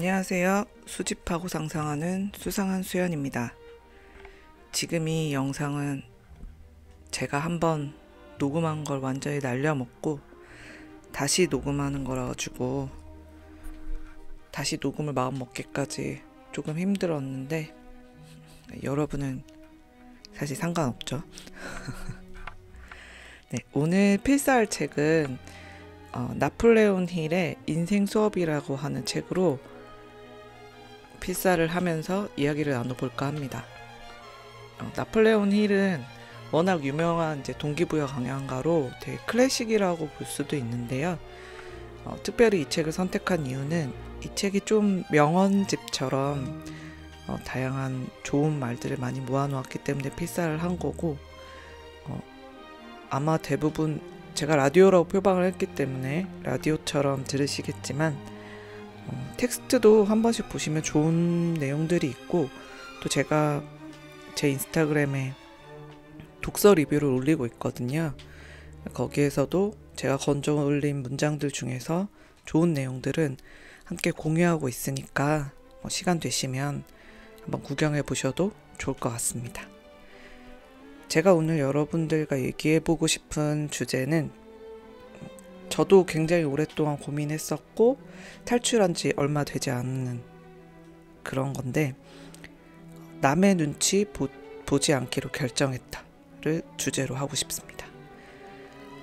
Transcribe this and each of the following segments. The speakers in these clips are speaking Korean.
안녕하세요. 수집하고 상상하는 수상한 수연입니다. 지금 이 영상은 제가 한번 녹음한 걸 완전히 날려먹고 다시 녹음하는 거라 가지고 다시 녹음을 마음먹기까지 조금 힘들었는데 여러분은 사실 상관없죠. 네, 오늘 필사할 책은 나폴레온 힐의 인생 수업이라고 하는 책으로 필사를 하면서 이야기를 나눠볼까 합니다. 나폴레온 힐은 워낙 유명한 동기부여 강연가로 되게 클래식이라고 볼 수도 있는데요. 특별히 이 책을 선택한 이유는 이 책이 좀 명언집처럼 다양한 좋은 말들을 많이 모아놓았기 때문에 필사를 한 거고, 아마 대부분 제가 라디오라고 표방을 했기 때문에 라디오처럼 들으시겠지만 텍스트도 한 번씩 보시면 좋은 내용들이 있고, 또 제가 제 인스타그램에 독서 리뷰를 올리고 있거든요. 거기에서도 제가 건져 올린 문장들 중에서 좋은 내용들은 함께 공유하고 있으니까 시간 되시면 한번 구경해 보셔도 좋을 것 같습니다. 제가 오늘 여러분들과 얘기해 보고 싶은 주제는 저도 굉장히 오랫동안 고민했었고 탈출한 지 얼마 되지 않는 그런 건데, 남의 눈치 보지 않기로 결정했다를 주제로 하고 싶습니다.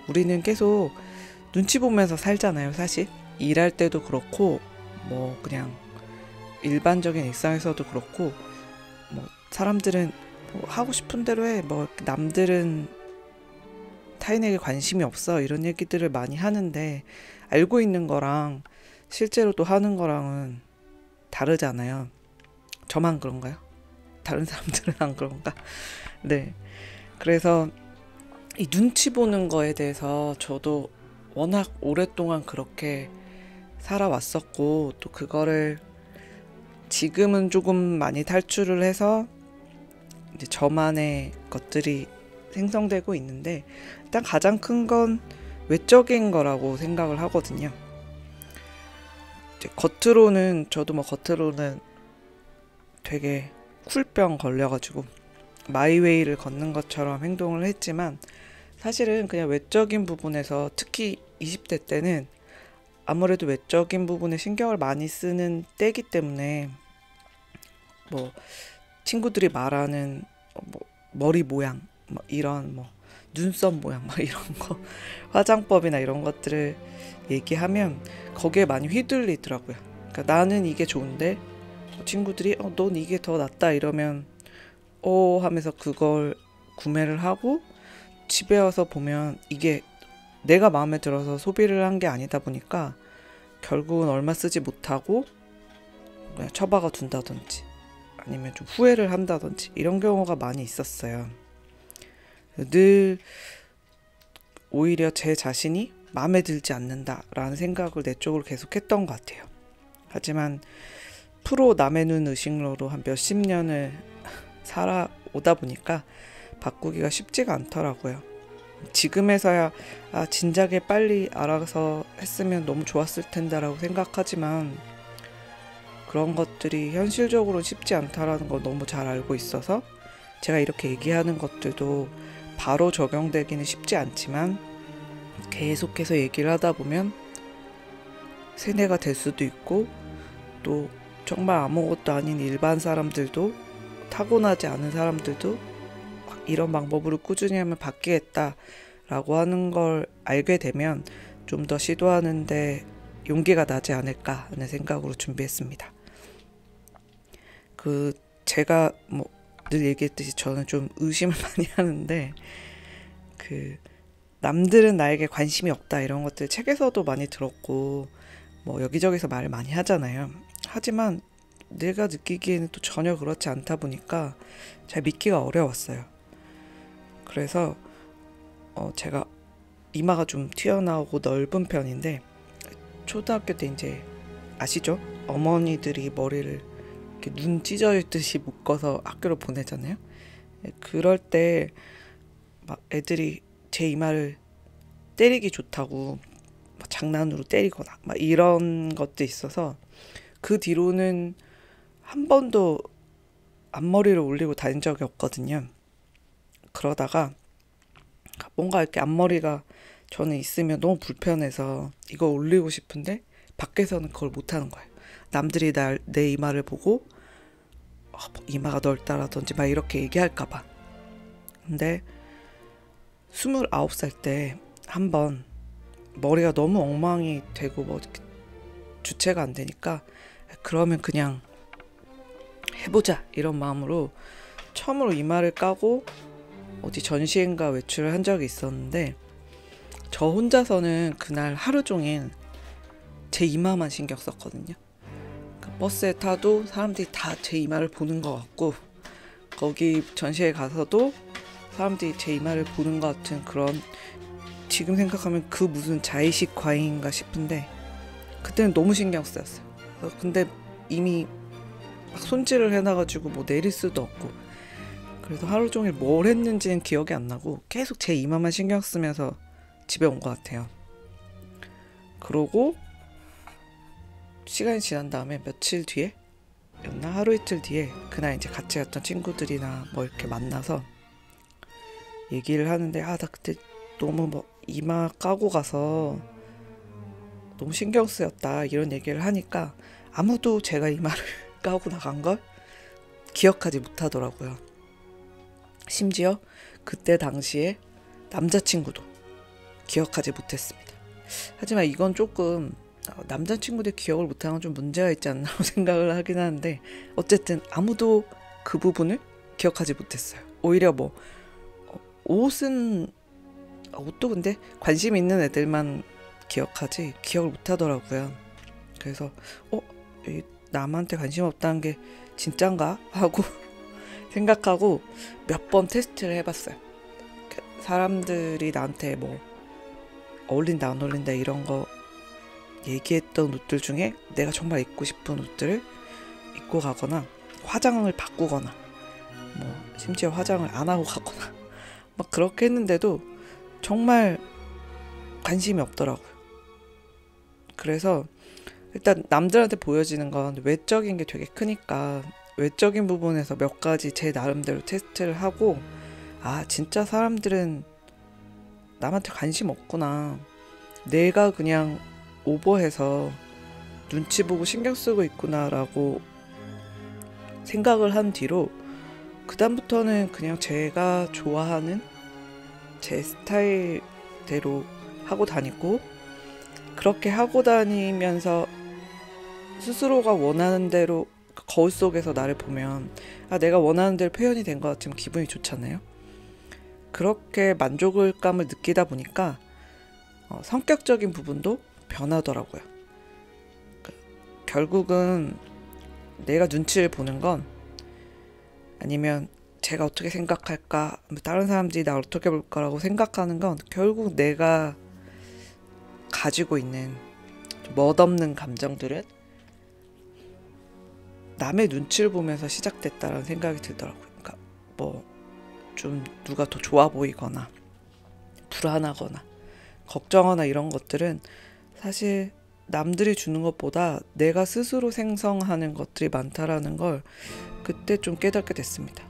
우리는 계속 눈치 보면서 살잖아요. 사실 일할 때도 그렇고 그냥 일반적인 일상에서도 그렇고, 사람들은 하고 싶은 대로 해, 남들은 타인에게 관심이 없어, 이런 얘기들을 많이 하는데 알고 있는 거랑 실제로 또 하는 거랑은 다르잖아요. 저만 그런가요? 다른 사람들은 안 그런가? 네. 그래서 이 눈치 보는 거에 대해서 저도 워낙 오랫동안 그렇게 살아왔었고, 또 그거를 지금은 조금 많이 탈출을 해서 이제 저만의 것들이 생성되고 있는데, 일단 가장 큰 건 외적인 거라고 생각을 하거든요. 이제 겉으로는 되게 쿨병 걸려가지고 마이웨이를 걷는 것처럼 행동을 했지만, 사실은 그냥 외적인 부분에서, 특히 20대 때는 아무래도 외적인 부분에 신경을 많이 쓰는 때이기 때문에 친구들이 말하는 머리 모양, 이런 눈썹 모양, 이런 거 화장법이나 이런 것들을 얘기하면 거기에 많이 휘둘리더라고요. 그러니까 나는 이게 좋은데 친구들이 넌 이게 더 낫다 이러면 하면서 그걸 구매를 하고, 집에 와서 보면 이게 내가 마음에 들어서 소비를 한 게 아니다 보니까 결국은 얼마 쓰지 못하고 그냥 처박아 둔다든지 아니면 좀 후회를 한다든지 이런 경우가 많이 있었어요. 늘 오히려 제 자신이 마음에 들지 않는다라는 생각을 내 쪽으로 계속 했던 것 같아요. 하지만 프로 남의 눈 의식로로 한 몇십 년을 살아오다 보니까 바꾸기가 쉽지가 않더라고요. 지금에서야 진작에 빨리 알아서 했으면 너무 좋았을 텐데라고 생각하지만, 그런 것들이 현실적으로 쉽지 않다라는 걸 너무 잘 알고 있어서 제가 이렇게 얘기하는 것들도 바로 적용되기는 쉽지 않지만, 계속해서 얘기를 하다 보면 세뇌가 될 수도 있고, 또 정말 아무것도 아닌 일반 사람들도, 타고나지 않은 사람들도 이런 방법으로 꾸준히 하면 바뀌겠다라고 하는 걸 알게 되면 좀 더 시도하는데 용기가 나지 않을까 하는 생각으로 준비했습니다. 제가 늘 얘기했듯이 저는 좀 의심을 많이 하는데, 남들은 나에게 관심이 없다 이런 것들 책에서도 많이 들었고 여기저기서 말을 많이 하잖아요. 하지만 내가 느끼기에는 또 전혀 그렇지 않다 보니까 잘 믿기가 어려웠어요. 그래서 제가 이마가 좀 튀어나오고 넓은 편인데, 초등학교 때 이제 아시죠? 어머니들이 머리를 이렇게 눈 찢어지듯이 묶어서 학교로 보내잖아요. 그럴 때 애들이 제 이마를 때리기 좋다고 장난으로 때리거나 이런 것도 있어서 그 뒤로는 한 번도 앞머리를 올리고 다닌 적이 없거든요. 그러다가 뭔가 이렇게 앞머리가 저는 있으면 너무 불편해서 이거 올리고 싶은데 밖에서는 그걸 못하는 거예요. 남들이 내 이마를 보고 뭐 이마가 넓다라든지 막 이렇게 얘기할까봐. 근데 29살 때 한번 머리가 너무 엉망이 되고 뭐 주체가 안 되니까 그러면 그냥 해보자 이런 마음으로 처음으로 이마를 까고 어디 전시회인가 외출을 한 적이 있었는데, 저 혼자서는 그날 하루 종일 제 이마만 신경 썼거든요. 버스에 타도 사람들이 다 제 이마를 보는 것 같고, 거기 전시회 가서도 사람들이 제 이마를 보는 것 같은 그런, 지금 생각하면 그 무슨 자의식 과잉인가 싶은데 그때는 너무 신경 쓰였어요. 근데 이미 막 손질을 해놔가지고 뭐 내릴 수도 없고, 그래서 하루 종일 뭘 했는지는 기억이 안 나고 계속 제 이마만 신경 쓰면서 집에 온 것 같아요. 그러고 시간이 지난 다음에 며칠 뒤에 였나 하루 이틀 뒤에 그날 이제 같이 갔던 친구들이나 뭐 이렇게 만나서 얘기를 하는데, 나 그때 너무 뭐 이마 까고 가서 너무 신경 쓰였다 이런 얘기를 하니까 아무도 제가 이마를 까고 나간 걸 기억하지 못하더라고요. 심지어 그때 당시에 남자친구도 기억하지 못했습니다. 하지만 이건 조금 남자친구들 기억을 못하는 건 좀 문제가 있지 않나 생각을 하긴 하는데, 어쨌든 아무도 그 부분을 기억하지 못했어요. 오히려 뭐 옷은, 옷도 근데 관심 있는 애들만 기억하지 기억을 못하더라고요. 그래서 남한테 관심 없다는 게 진짠가 하고 생각하고 몇 번 테스트를 해봤어요. 사람들이 나한테 뭐 어울린다 안 어울린다 이런 거 얘기했던 옷들 중에 내가 정말 입고 싶은 옷들을 입고 가거나, 화장을 바꾸거나, 뭐 심지어 화장을 안 하고 가거나 막 그렇게 했는데도 정말 관심이 없더라고요. 그래서 일단 남들한테 보여지는 건 외적인 게 되게 크니까 외적인 부분에서 몇 가지 제 나름대로 테스트를 하고, 진짜 사람들은 남한테 관심 없구나, 내가 그냥 오버해서 눈치 보고 신경 쓰고 있구나 라고 생각을 한 뒤로 그 다음부터는 그냥 제가 좋아하는 제 스타일대로 하고 다니고, 그렇게 하고 다니면서 스스로가 원하는 대로 거울 속에서 나를 보면 내가 원하는 대로 표현이 된 것 같으면 기분이 좋잖아요. 그렇게 만족감을 느끼다 보니까 성격적인 부분도 변하더라고요. 결국은 내가 눈치를 보는 건, 아니면 제가 어떻게 생각할까, 다른 사람들이 나 어떻게 볼까라고 생각하는 건 결국 내가 가지고 있는 멋없는 감정들은 남의 눈치를 보면서 시작됐다라는 생각이 들더라고요. 그러니까 뭐 좀 누가 더 좋아 보이거나 불안하거나 걱정하거나 이런 것들은 사실 남들이 주는 것보다 내가 스스로 생성하는 것들이 많다라는 걸 그때 좀 깨닫게 됐습니다.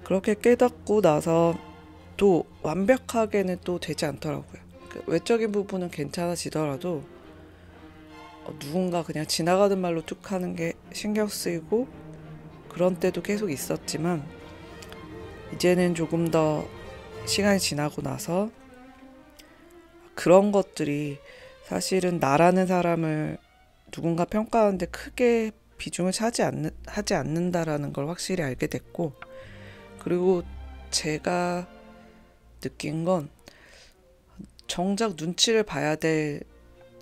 그렇게 깨닫고 나서 또 완벽하게는 또 되지 않더라고요. 외적인 부분은 괜찮아지더라도 누군가 그냥 지나가는 말로 툭 하는 게 신경 쓰이고 그런 때도 계속 있었지만, 이제는 조금 더 시간이 지나고 나서 그런 것들이 사실은 나라는 사람을 누군가 평가하는데 크게 비중을 하지 않는다라는 걸 확실히 알게 됐고, 그리고 제가 느낀 건 정작 눈치를 봐야 될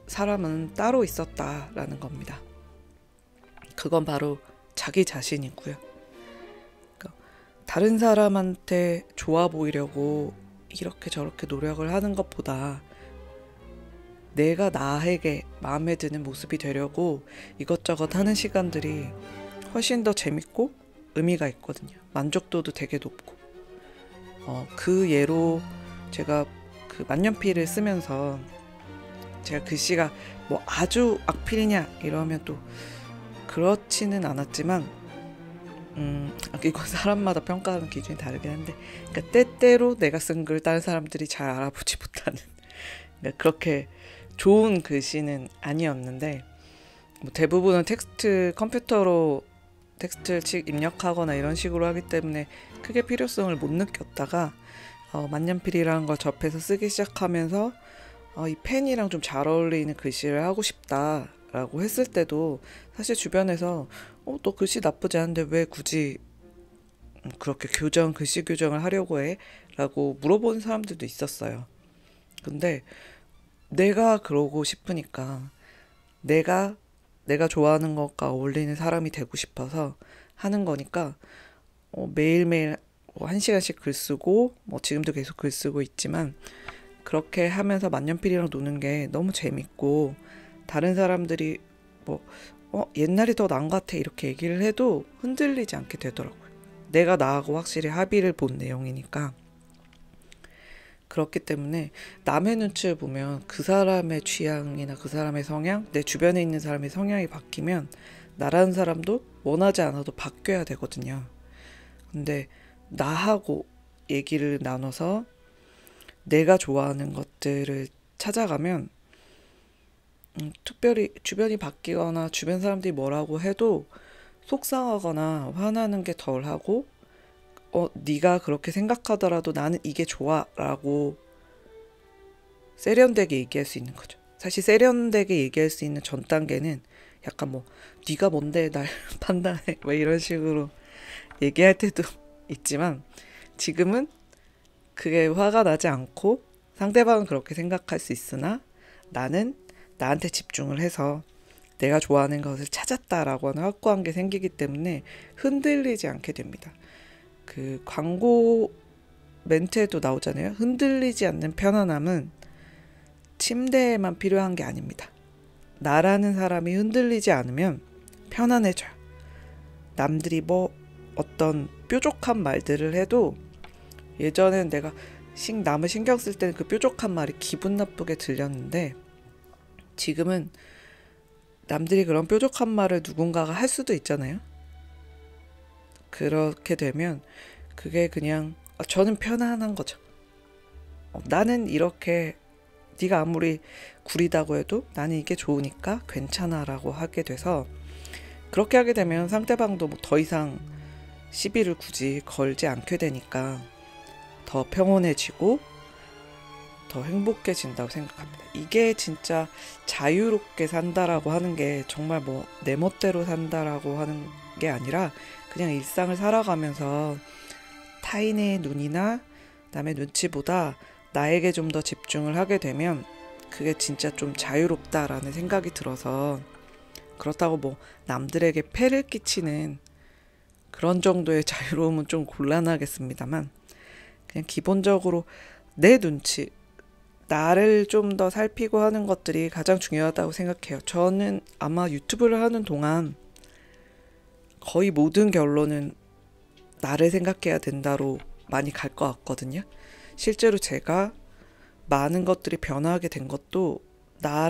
사람은 따로 있었다라는 겁니다. 그건 바로 자기 자신이고요. 그러니까 다른 사람한테 좋아 보이려고 이렇게 저렇게 노력을 하는 것보다 내가 나에게 마음에 드는 모습이 되려고 이것저것 하는 시간들이 훨씬 더 재밌고 의미가 있거든요. 만족도도 되게 높고. 그 예로 제가 그 만년필을 쓰면서, 제가 글씨가 뭐 아주 악필이냐 이러면 또 그렇지는 않았지만 이건 사람마다 평가하는 기준이 다르긴 한데, 그러니까 때때로 내가 쓴 글 다른 사람들이 잘 알아보지 못하는 그러니까 그렇게 좋은 글씨는 아니었는데, 뭐 대부분은 컴퓨터로 텍스트를 입력하거나 이런 식으로 하기 때문에 크게 필요성을 못 느꼈다가 만년필이라는 걸 접해서 쓰기 시작하면서 이 펜이랑 좀 잘 어울리는 글씨를 하고 싶다라고 했을 때도 사실 주변에서 너 글씨 나쁘지 않은데 왜 굳이 그렇게 글씨 교정을 하려고 해? 라고 물어보는 사람들도 있었어요. 근데 내가 그러고 싶으니까, 내가 좋아하는 것과 어울리는 사람이 되고 싶어서 하는 거니까 매일매일 뭐 1시간씩 글 쓰고, 뭐 지금도 계속 글 쓰고 있지만, 그렇게 하면서 만년필이랑 노는 게 너무 재밌고, 다른 사람들이 뭐 옛날이 더 나은 것 같아 이렇게 얘기를 해도 흔들리지 않게 되더라고요. 내가 나하고 확실히 합의를 본 내용이니까. 그렇기 때문에 남의 눈치를 보면 그 사람의 취향이나 그 사람의 성향, 내 주변에 있는 사람의 성향이 바뀌면 나라는 사람도 원하지 않아도 바뀌어야 되거든요. 근데 나하고 얘기를 나눠서 내가 좋아하는 것들을 찾아가면 특별히 주변이 바뀌거나 주변 사람들이 뭐라고 해도 속상하거나 화나는 게 덜하고, 네가 그렇게 생각하더라도 나는 이게 좋아 라고 세련되게 얘기할 수 있는 거죠. 사실 세련되게 얘기할 수 있는 전 단계는 약간 뭐 네가 뭔데 날 판단해 왜 이런 식으로 얘기할 때도 있지만, 지금은 그게 화가 나지 않고 상대방은 그렇게 생각할 수 있으나 나는 나한테 집중을 해서 내가 좋아하는 것을 찾았다라고 하는 확고한 게 생기기 때문에 흔들리지 않게 됩니다. 그 광고 멘트에도 나오잖아요. 흔들리지 않는 편안함은 침대에만 필요한 게 아닙니다. 나라는 사람이 흔들리지 않으면 편안해져요. 남들이 뭐 어떤 뾰족한 말들을 해도, 예전엔 내가 남을 신경 쓸 때는 그 뾰족한 말이 기분 나쁘게 들렸는데, 지금은 남들이 그런 뾰족한 말을 누군가가 할 수도 있잖아요. 그렇게 되면 그게 그냥 저는 편안한 거죠. 나는 이렇게, 네가 아무리 구리다고 해도 나는 이게 좋으니까 괜찮아 라고 하게 돼서, 그렇게 하게 되면 상대방도 뭐 더 이상 시비를 굳이 걸지 않게 되니까 더 평온해지고 더 행복해진다고 생각합니다. 이게 진짜 자유롭게 산다라고 하는 게 정말 뭐 내 멋대로 산다라고 하는 게 아니라, 그냥 일상을 살아가면서 타인의 눈이나 남의 눈치보다 나에게 좀 더 집중을 하게 되면 그게 진짜 좀 자유롭다라는 생각이 들어서, 그렇다고 뭐 남들에게 폐를 끼치는 그런 정도의 자유로움은 좀 곤란하겠습니다만, 그냥 기본적으로 내 눈치, 나를 좀 더 살피고 하는 것들이 가장 중요하다고 생각해요. 저는 아마 유튜브를 하는 동안 거의 모든 결론은 나를 생각해야 된다로 많이 갈 것 같거든요. 실제로 제가 많은 것들이 변화하게 된 것도 나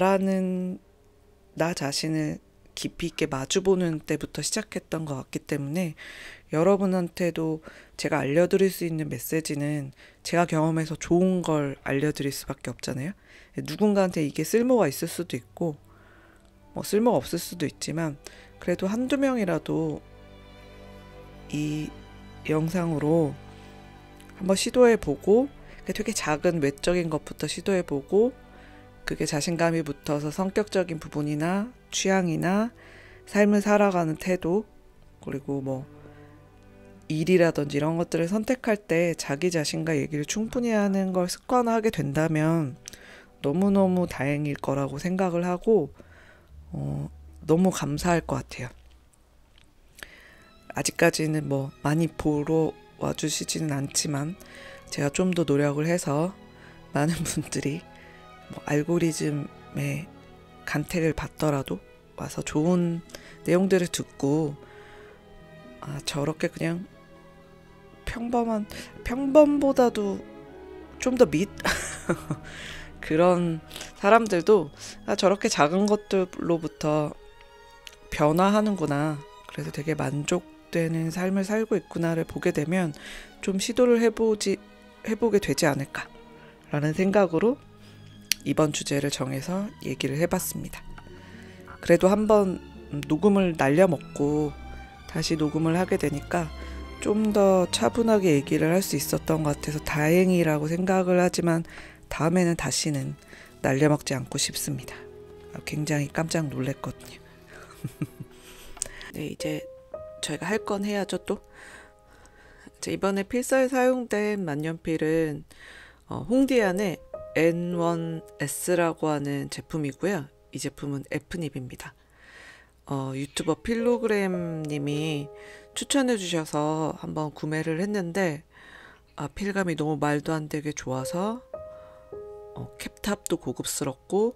자신을 깊이 있게 마주보는 때부터 시작했던 것 같기 때문에, 여러분한테도 제가 알려드릴 수 있는 메시지는 제가 경험해서 좋은 걸 알려드릴 수밖에 없잖아요. 누군가한테 이게 쓸모가 있을 수도 있고 뭐 쓸모가 없을 수도 있지만, 그래도 한두 명이라도 이 영상으로 한번 시도해보고, 되게 작은 외적인 것부터 시도해보고, 그게 자신감이 붙어서 성격적인 부분이나 취향이나 삶을 살아가는 태도, 그리고 뭐 일이라든지 이런 것들을 선택할 때 자기 자신과 얘기를 충분히 하는 걸 습관화하게 된다면 너무너무 다행일 거라고 생각을 하고, 너무 감사할 것 같아요. 아직까지는 뭐 많이 보러 와주시지는 않지만 제가 좀 더 노력을 해서 많은 분들이 뭐 알고리즘의 간택을 받더라도 와서 좋은 내용들을 듣고, 저렇게 그냥 평범보다도 좀 더 그런 사람들도 저렇게 작은 것들로부터 변화하는구나. 그래서 되게 만족되는 삶을 살고 있구나를 보게 되면 좀 시도를 해보게 되지 않을까라는 생각으로 이번 주제를 정해서 얘기를 해봤습니다. 그래도 한번 녹음을 날려먹고 다시 녹음을 하게 되니까 좀 더 차분하게 얘기를 할 수 있었던 것 같아서 다행이라고 생각을 하지만 다음에는 다시는 날려먹지 않고 싶습니다. 굉장히 깜짝 놀랐거든요. 네, 이제 저희가 할 건 해야죠 또. 이번에 필사에 사용된 만년필은 홍디안의 N1S라고 하는 제품이고요. 이 제품은 F닙입니다. 유튜버 필로그램 님이 추천해 주셔서 한번 구매를 했는데 필감이 너무 말도 안 되게 좋아서 캡탑도 고급스럽고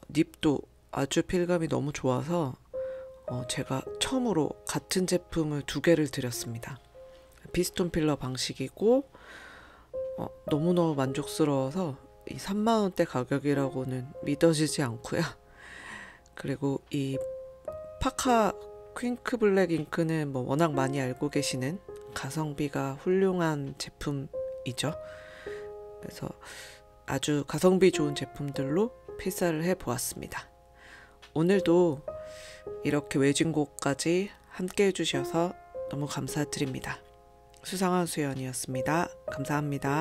닙도 아주 필감이 너무 좋아서 제가 처음으로 같은 제품을 2개를 드렸습니다. 피스톤 필러 방식이고 너무너무 만족스러워서 이 3만원대 가격이라고는 믿어지지 않고요. 그리고 이 파카 퀸크 블랙 잉크는 뭐 워낙 많이 알고 계시는 가성비가 훌륭한 제품이죠. 그래서 아주 가성비 좋은 제품들로 필사를 해보았습니다. 오늘도 이렇게 외진곡까지 함께 해주셔서 너무 감사드립니다. 수상한 수연이었습니다. 감사합니다.